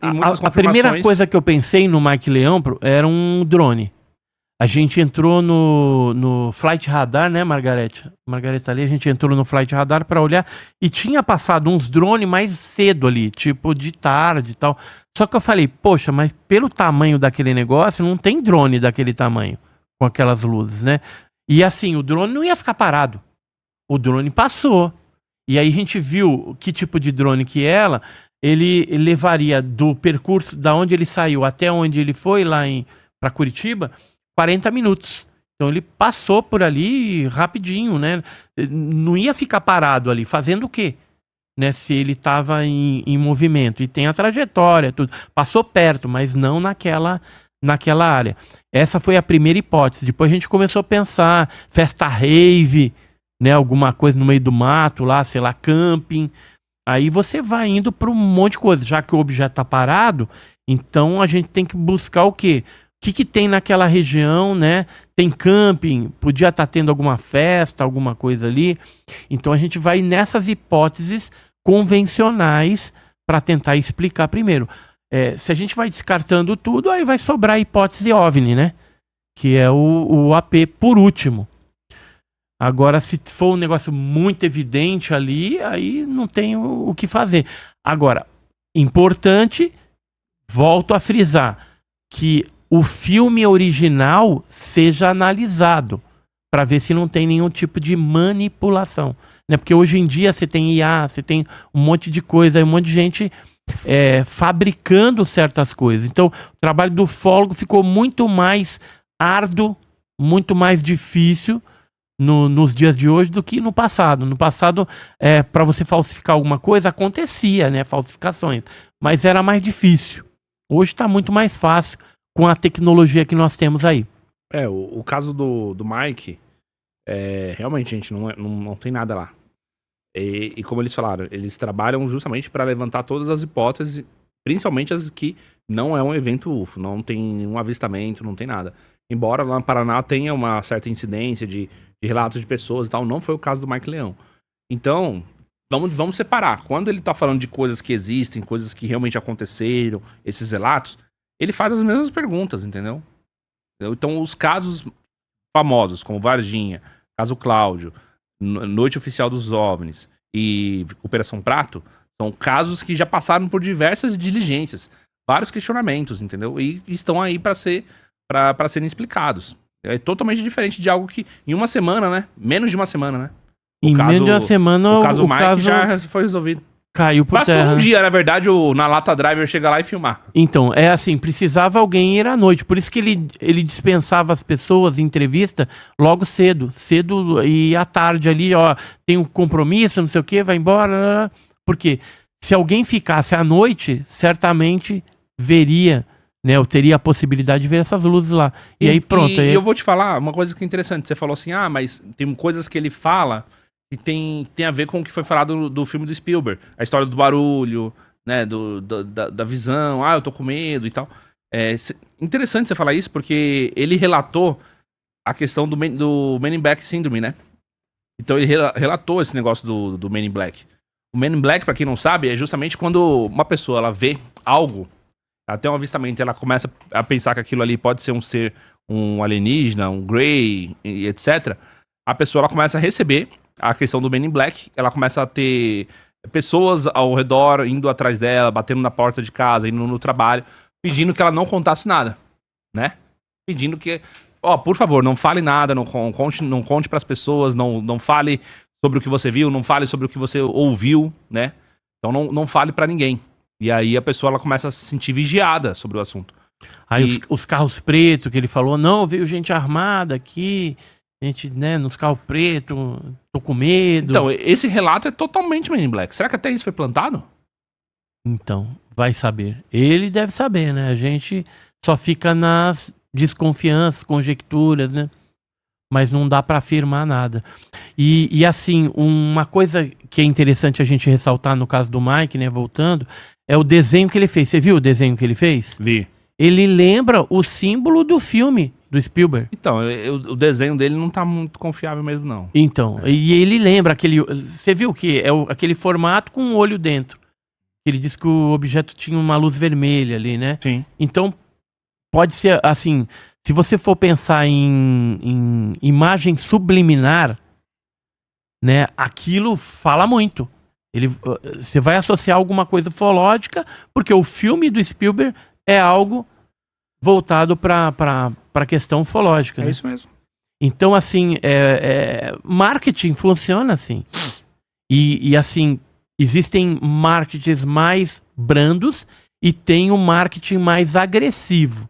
e muitas A primeira coisa que eu pensei no Mike Leão era um drone. A gente entrou no Flight Radar, né, Margarete? Margarete ali, a gente entrou no Flight Radar para olhar e tinha passado uns drones mais cedo ali, tipo de tarde e tal. Só que eu falei, poxa, mas pelo tamanho daquele negócio, não tem drone daquele tamanho, com aquelas luzes, né? E assim, o drone não ia ficar parado. O drone passou. E aí a gente viu que tipo de drone que ele levaria do percurso, da onde ele saiu até onde ele foi, lá para Curitiba, 40 minutos. Então ele passou por ali rapidinho, né? Não ia ficar parado ali, fazendo o quê? Né? Se ele estava em movimento. E tem a trajetória, tudo. Passou perto, mas não naquela área. Essa foi a primeira hipótese. Depois a gente começou a pensar, festa rave, né? Alguma coisa no meio do mato lá, sei lá, camping. Aí você vai indo para um monte de coisa. Já que o objeto está parado, então a gente tem que buscar o quê? O que tem naquela região, né? Tem camping, podia estar tendo alguma festa, alguma coisa ali. Então a gente vai nessas hipóteses convencionais para tentar explicar primeiro. Se a gente vai descartando tudo, aí vai sobrar a hipótese OVNI, né? Que é o AP por último. Agora, se for um negócio muito evidente ali, aí não tem o que fazer. Agora, importante, volto a frisar, que o filme original seja analisado para ver se não tem nenhum tipo de manipulação, né? Porque hoje em dia você tem IA, você tem um monte de coisa, um monte de gente fabricando certas coisas. Então, o trabalho do ufólogo ficou muito mais árduo, muito mais difícil nos dias de hoje do que no passado. No passado, para você falsificar alguma coisa, acontecia, né? Falsificações, mas era mais difícil. Hoje está muito mais fácil com a tecnologia que nós temos aí. O caso do Mike, realmente, gente, não tem nada lá. E como eles falaram, eles trabalham justamente para levantar todas as hipóteses, principalmente as que não é um evento UFO, não tem nenhum avistamento, não tem nada. Embora lá no Paraná tenha uma certa incidência de relatos de pessoas e tal, não foi o caso do Mike Leão. Então, vamos separar. Quando ele tá falando de coisas que existem, coisas que realmente aconteceram, esses relatos, ele faz as mesmas perguntas, entendeu? Então, os casos famosos, como Varginha, caso Cláudio, Noite Oficial dos OVNIs e Operação Prato, são casos que já passaram por diversas diligências, vários questionamentos, entendeu? E estão aí para serem explicados. É totalmente diferente de algo que, em uma semana, né? Menos de uma semana, né? Menos de uma semana, o caso Mike já foi resolvido. Caiu por terra. Basta um dia, na verdade, na Lata Driver chegar lá e filmar. Então, assim, precisava alguém ir à noite. Por isso que ele dispensava as pessoas em entrevista logo cedo e à tarde ali, ó, tem um compromisso, não sei o que, vai embora. Porque se alguém ficasse à noite, certamente veria, né, eu teria a possibilidade de ver essas luzes lá. E aí pronto. E eu vou te falar uma coisa que é interessante. Você falou assim, mas tem coisas que ele fala que tem a ver com o que foi falado do filme do Spielberg. A história do barulho, né, da visão, eu tô com medo e tal. Interessante você falar isso, porque ele relatou a questão do Man in Black Syndrome, né? Então ele relatou esse negócio do Man in Black. O Man in Black, pra quem não sabe, é justamente quando uma pessoa ela vê algo, até um avistamento, ela começa a pensar que aquilo ali pode ser um alienígena, um Grey, e etc. A pessoa ela começa a receber a questão do Man in Black, ela começa a ter pessoas ao redor, indo atrás dela, batendo na porta de casa, indo no trabalho, pedindo que ela não contasse nada, né? Pedindo que, por favor, não fale nada, não conte pras pessoas, não fale sobre o que você viu, não fale sobre o que você ouviu, né? Então não fale pra ninguém. E aí a pessoa ela começa a se sentir vigiada sobre o assunto. Aí os carros pretos que ele falou, não, veio gente armada aqui, gente, né, nos carros pretos, tô com medo. Então, esse relato é totalmente Man in Black. Será que até isso foi plantado? Então, vai saber. Ele deve saber, né? A gente só fica nas desconfianças, conjecturas, né? Mas não dá pra afirmar nada. E assim, uma coisa que é interessante a gente ressaltar no caso do Mike, né, voltando, é o desenho que ele fez. Você viu o desenho que ele fez? Vi. Ele lembra o símbolo do filme do Spielberg. Então, o desenho dele não tá muito confiável mesmo, não. Então, e ele lembra aquele... Você viu que é aquele formato com um olho dentro. Ele disse que o objeto tinha uma luz vermelha ali, né? Sim. Então, pode ser assim, se você for pensar em imagem subliminar, né, aquilo fala muito. Você vai associar alguma coisa ufológica, porque o filme do Spielberg é algo voltado para a questão ufológica. É né? isso mesmo. Então, assim, marketing funciona assim. E assim, existem marketings mais brandos e tem o marketing mais agressivo.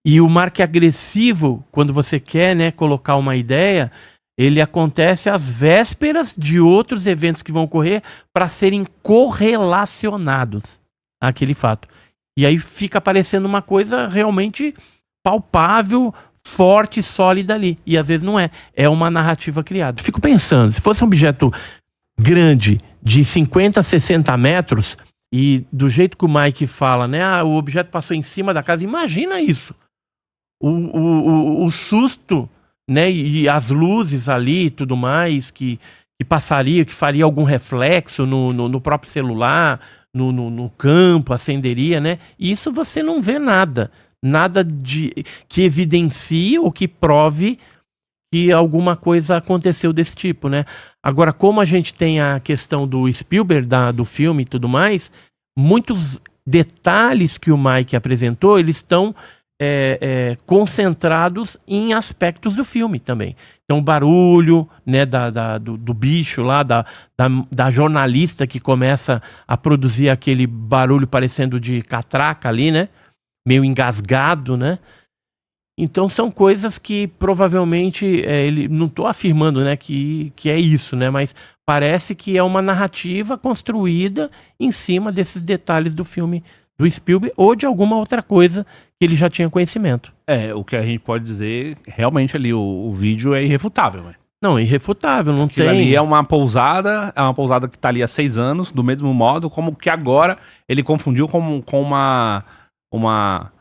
E o marketing agressivo, quando você quer, né, colocar uma ideia, ele acontece às vésperas de outros eventos que vão ocorrer para serem correlacionados àquele fato. E aí fica aparecendo uma coisa realmente palpável, forte, sólida ali. E às vezes não é. É uma narrativa criada. Fico pensando, se fosse um objeto grande, de 50, 60 metros, e do jeito que o Mike fala, né? Ah, o objeto passou em cima da casa. Imagina isso. O susto, né? E as luzes ali e tudo mais, que passaria, que faria algum reflexo no próprio celular, no campo, acenderia, né? Isso você não vê nada. Nada que evidencie ou que prove que alguma coisa aconteceu desse tipo, né? Agora, como a gente tem a questão do Spielberg, do filme e tudo mais, muitos detalhes que o Mike apresentou, eles estão concentrados em aspectos do filme também. Então, o barulho, né, do bicho lá, da jornalista que começa a produzir aquele barulho parecendo de catraca ali, né? Meio engasgado, né? Então são coisas que provavelmente ele não estou afirmando, né, que é isso, né? Mas parece que é uma narrativa construída em cima desses detalhes do filme do Spielberg ou de alguma outra coisa que ele já tinha conhecimento. O que a gente pode dizer, realmente ali, o vídeo é irrefutável, velho. Não, irrefutável, não Aquilo tem... ali é uma pousada que tá ali há 6 anos, do mesmo modo, como que agora ele confundiu com uma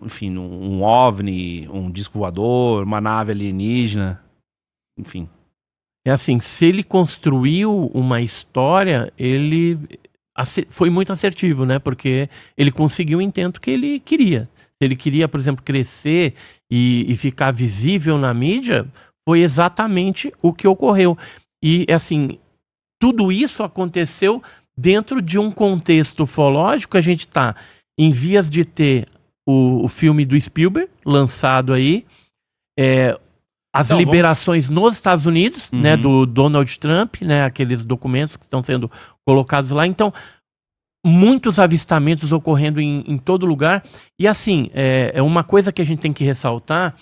enfim, um OVNI, um disco voador, uma nave alienígena, enfim. É assim, se ele construiu uma história, ele foi muito assertivo, né? Porque ele conseguiu o intento que ele queria. Se ele queria, por exemplo, crescer e ficar visível na mídia, foi exatamente o que ocorreu. E, assim, tudo isso aconteceu dentro de um contexto ufológico. A gente está em vias de ter o filme do Spielberg, lançado aí, as Então, liberações nos Estados Unidos, né, do Donald Trump, né, aqueles documentos que estão sendo colocados lá. Então, muitos avistamentos ocorrendo em todo lugar. E assim, uma coisa que a gente tem que ressaltar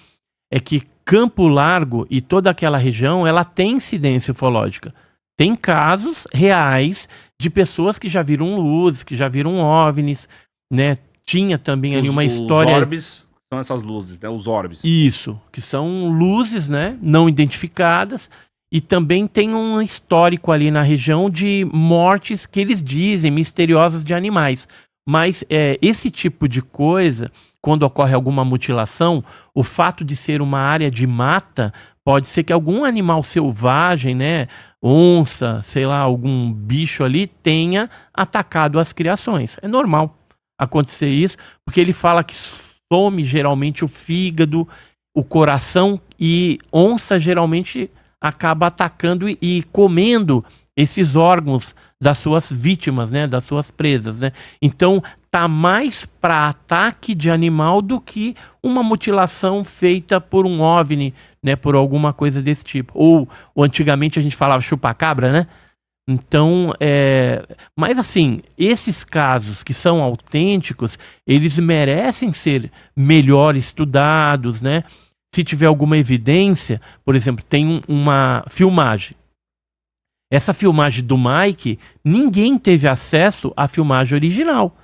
é que Campo Largo e toda aquela região, ela tem incidência ufológica. Tem casos reais de pessoas que já viram luzes, que já viram OVNIs, né? Tinha também ali uma história... Os orbes são essas luzes, né? Os orbes. Isso, que são luzes, né? Não identificadas. E também tem um histórico ali na região de mortes que eles dizem misteriosas de animais. Mas esse tipo de coisa, quando ocorre alguma mutilação, o fato de ser uma área de mata, pode ser que algum animal selvagem, né? Onça, sei lá, algum bicho ali, tenha atacado as criações. É normal acontecer isso, porque ele fala que some geralmente o fígado, o coração, e onça geralmente acaba atacando e comendo esses órgãos das suas vítimas, né, das suas presas, né? Então tá mais para ataque de animal do que uma mutilação feita por um OVNI, né, por alguma coisa desse tipo. Ou antigamente a gente falava chupacabra, né? Então, mas assim, esses casos que são autênticos, eles merecem ser melhor estudados, né? Se tiver alguma evidência, por exemplo, tem uma filmagem. Essa filmagem do Mike, ninguém teve acesso à filmagem original.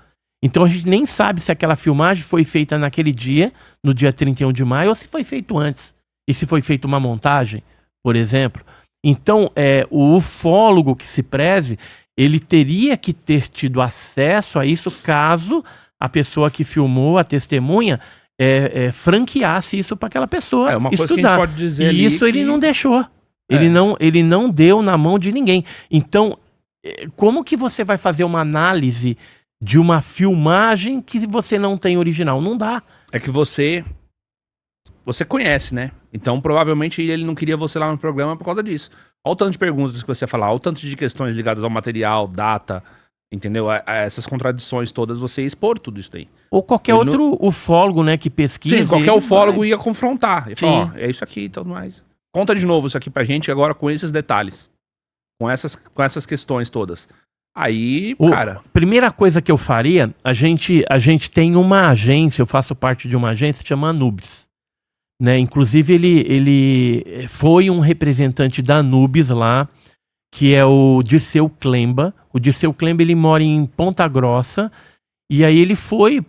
Então a gente nem sabe se aquela filmagem foi feita naquele dia, no dia 31 de maio, ou se foi feito antes. E se foi feita uma montagem, por exemplo. Então, o ufólogo que se preze, ele teria que ter tido acesso a isso caso a pessoa que filmou, a testemunha, franqueasse isso para aquela pessoa uma coisa estudar. que a gente pode dizer e ali isso que... ele não deixou. Ele não deu na mão de ninguém. Então, como que você vai fazer uma análise de uma filmagem que você não tem original? Não dá. É que você conhece, né? Então, provavelmente, ele não queria você lá no programa por causa disso. Olha o tanto de perguntas que você ia falar, olha o tanto de questões ligadas ao material, data, entendeu? A essas contradições todas, você ia expor tudo isso daí. Ou qualquer outro ufólogo, né, que pesquisa. Sim, qualquer ufólogo ia confrontar. Ia falar, ó, é isso aqui e tudo mais. Conta de novo isso aqui pra gente agora com esses detalhes. Com essas questões todas. Aí, cara... Primeira coisa que eu faria, a gente tem uma agência, eu faço parte de uma agência que chama Anubis. Né? Inclusive, ele foi um representante da Anubis lá, que é o Dirceu Klemba. O Dirceu Klemba, ele mora em Ponta Grossa, e aí ele foi,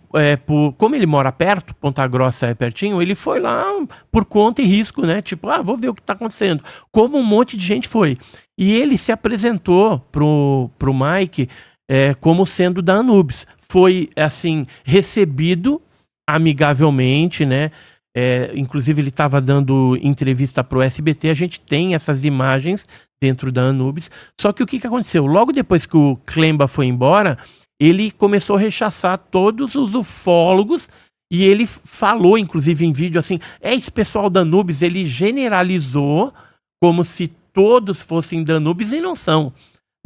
como ele mora perto, Ponta Grossa é pertinho, ele foi lá por conta e risco, né? Tipo, vou ver o que tá acontecendo. Como um monte de gente foi. E ele se apresentou pro Mike como sendo da Anubis. Foi, assim, recebido amigavelmente, né? Inclusive ele estava dando entrevista pro SBT, a gente tem essas imagens dentro da Anubis. Só que o que aconteceu? Logo depois que o Klemba foi embora, ele começou a rechaçar todos os ufólogos e ele falou, inclusive em vídeo, assim, esse pessoal da Anubis, ele generalizou como se todos fossem da Anubis e não são.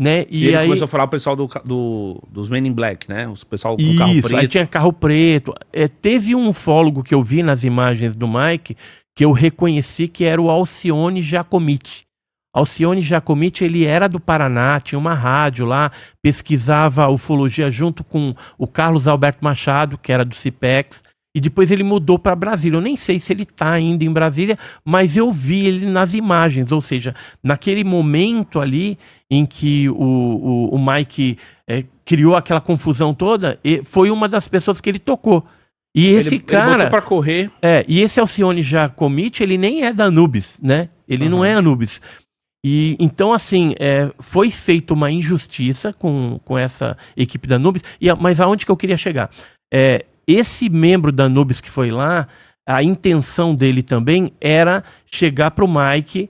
Né? E ele começou a falar o pessoal dos Men in Black, né? O pessoal com carro preto. Aí tinha carro preto. Teve um ufólogo que eu vi nas imagens do Mike que eu reconheci que era o Alcione Giacomitti. Alcione Giacomitti, ele era do Paraná, tinha uma rádio lá, pesquisava ufologia junto com o Carlos Alberto Machado, que era do CIPEX, e depois ele mudou para Brasília. Eu nem sei se ele está ainda em Brasília, mas eu vi ele nas imagens, ou seja, naquele momento ali em que o Mike criou aquela confusão toda, foi uma das pessoas que ele tocou. E esse cara... Ele botou pra correr. E esse Alcione Giacomitti, ele nem é da Anubis, né? Ele não é Anubis. E então, assim, foi feita uma injustiça com essa equipe da Anubis, mas aonde que eu queria chegar? Esse membro da Anubis que foi lá, a intenção dele também era chegar pro Mike,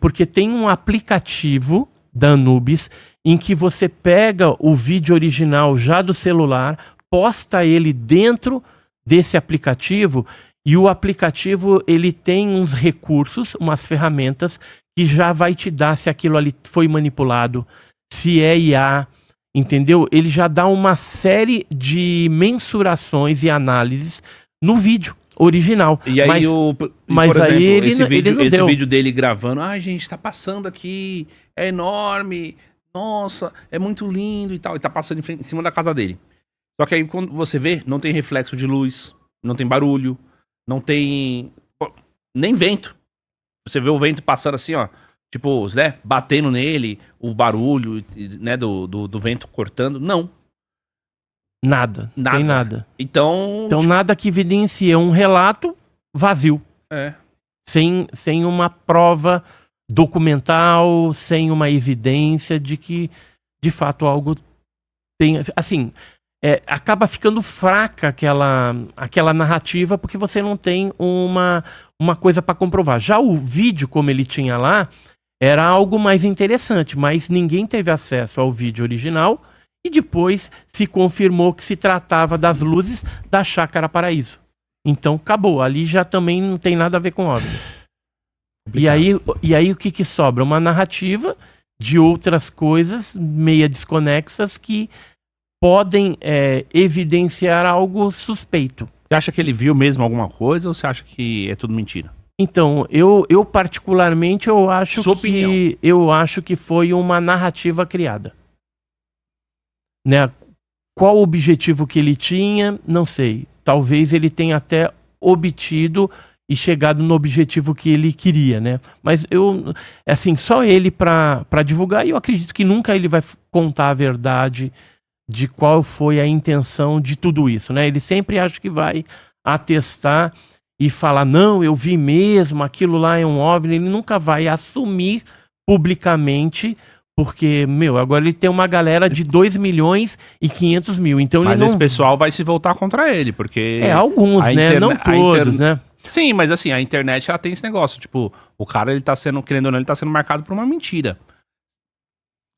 porque tem um aplicativo da Anubis em que você pega o vídeo original já do celular, posta ele dentro desse aplicativo, e o aplicativo ele tem uns recursos, umas ferramentas que já vai te dar se aquilo ali foi manipulado, se é IA, entendeu? Ele já dá uma série de mensurações e análises no vídeo original. E aí, mas por aí exemplo, esse vídeo dele gravando, gente, tá passando aqui, é enorme, nossa, é muito lindo e tal, e tá passando em cima da casa dele. Só que aí, quando você vê, não tem reflexo de luz, não tem barulho, não tem nem vento. Você vê o vento passando assim, ó, tipo, né, batendo nele, o barulho, né, do vento cortando. Não. Nada. Tem nada. Então nada que evidencie um relato vazio. Sem uma prova documental, sem uma evidência de que, de fato, algo tem... Assim, acaba ficando fraca aquela narrativa porque você não tem uma coisa para comprovar. Já o vídeo, como ele tinha lá, era algo mais interessante, mas ninguém teve acesso ao vídeo original e depois se confirmou que se tratava das luzes da Chácara Paraíso. Então acabou, ali já também não tem nada a ver com OVNI. E aí o que sobra? Uma narrativa de outras coisas meia desconexas que podem evidenciar algo suspeito. Você acha que ele viu mesmo alguma coisa ou você acha que é tudo mentira? Então, eu particularmente eu acho que foi uma narrativa criada. Né? Qual o objetivo que ele tinha? Não sei. Talvez ele tenha até obtido e chegado no objetivo que ele queria, né? Mas assim, só ele para divulgar, e eu acredito que nunca ele vai contar a verdade de qual foi a intenção de tudo isso, né? Ele sempre acha que vai atestar e falar, não, eu vi mesmo, aquilo lá é um OVNI. Ele nunca vai assumir publicamente, porque, agora ele tem uma galera de 2.500.000, então mas ele não... esse pessoal vai se voltar contra ele, porque... alguns, né? Não todos, né? Sim, mas assim, a internet, ela tem esse negócio, tipo, o cara, ele tá sendo, querendo ou não, ele tá sendo marcado por uma mentira.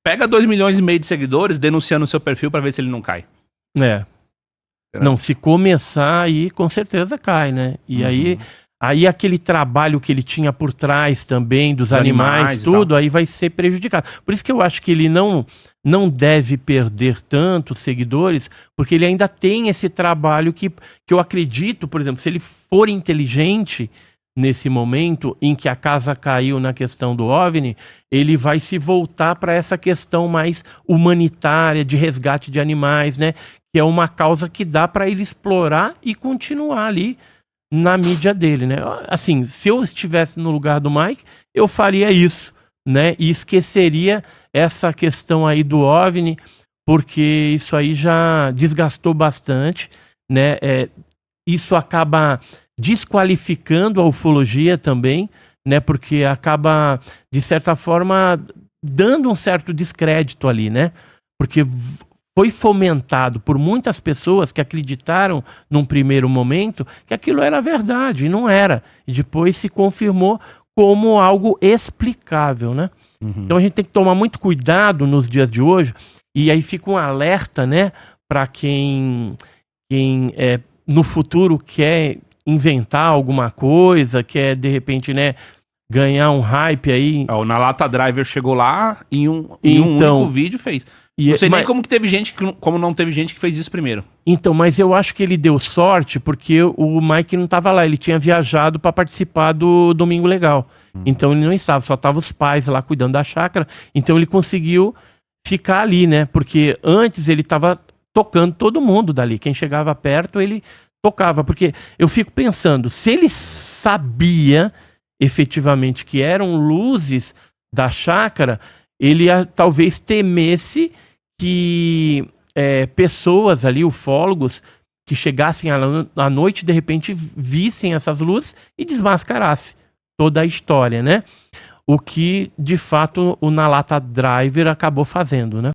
Pega 2,5 milhões de seguidores denunciando o seu perfil pra ver se ele não cai. É. Não, se começar aí, com certeza cai, né? E aí aquele trabalho que ele tinha por trás também, dos animais, tudo, aí vai ser prejudicado. Por isso que eu acho que ele não deve perder tantos seguidores, porque ele ainda tem esse trabalho que eu acredito, por exemplo, se ele for inteligente nesse momento em que a casa caiu na questão do OVNI, ele vai se voltar para essa questão mais humanitária, de resgate de animais, né? Que é uma causa que dá para ele explorar e continuar ali na mídia dele, né? Assim, se eu estivesse no lugar do Mike, eu faria isso, né? E esqueceria essa questão aí do OVNI, porque isso aí já desgastou bastante, né? Isso acaba desqualificando a ufologia também, né? Porque acaba, de certa forma, dando um certo descrédito ali, né? Porque foi fomentado por muitas pessoas que acreditaram num primeiro momento que aquilo era verdade, e não era. E depois se confirmou como algo explicável, né? Então a gente tem que tomar muito cuidado nos dias de hoje, e aí fica um alerta, né, para quem no futuro quer inventar alguma coisa, quer de repente, né, ganhar um hype aí. O Nalata Driver chegou lá em um único vídeo fez. Não sei nem como que teve gente, como não teve gente que fez isso primeiro. Então, mas eu acho que ele deu sorte porque o Mike não estava lá, ele tinha viajado para participar do Domingo Legal. Então ele não estava, só estavam os pais lá cuidando da chácara, então ele conseguiu ficar ali, né? Porque antes ele estava tocando todo mundo dali, quem chegava perto ele tocava, porque eu fico pensando, se ele sabia efetivamente que eram luzes da chácara, ele talvez temesse que pessoas ali, ufólogos, que chegassem à noite, de repente vissem essas luzes e desmascarassem toda a história, né? O que, de fato, o Nalata Driver acabou fazendo, né?